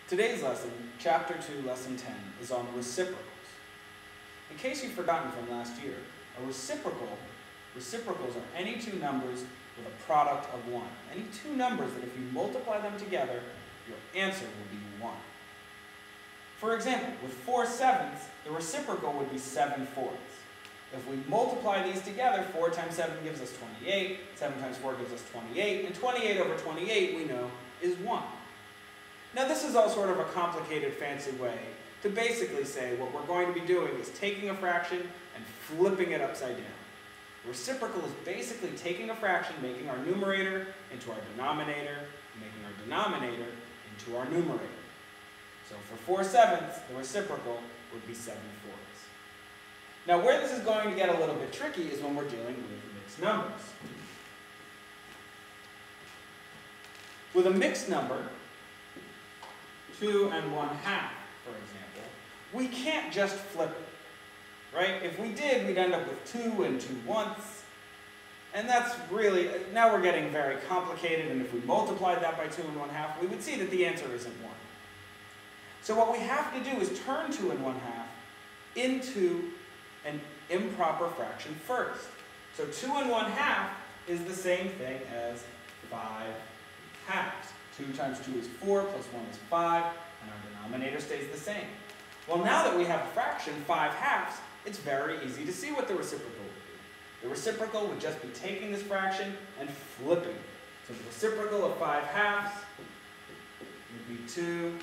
Today's lesson, Chapter 2, Lesson 10, is on reciprocals. In case you've forgotten from last year, reciprocals are any two numbers with a product of 1. Any two numbers that if you multiply them together, your answer will be 1. For example, with 4 sevenths, the reciprocal would be 7 fourths. If we multiply these together, 4 times 7 gives us 28, 7 times 4 gives us 28, and 28 over 28, we know, is 1. Now this is all sort of a complicated, fancy way to basically say what we're going to be doing is taking a fraction and flipping it upside down. The reciprocal is basically taking a fraction, making our numerator into our denominator, and making our denominator into our numerator. So for 4 sevenths, the reciprocal would be 7 fourths. Now where this is going to get a little bit tricky is when we're dealing with mixed numbers. With a mixed number, 2 1/2, for example, we can't just flip it, right? If we did, we'd end up with 2 and 2/1, and that's really, now we're getting very complicated, and if we multiplied that by 2 1/2, we would see that the answer isn't 1. So what we have to do is turn 2 1/2 into an improper fraction first. So 2 1/2 is the same thing as 5 halves. 2 times 2 is 4, plus 1 is 5, and our denominator stays the same. Well, now that we have a fraction, 5 halves, it's very easy to see what the reciprocal would be. The reciprocal would just be taking this fraction and flipping it. So the reciprocal of 5 halves would be 2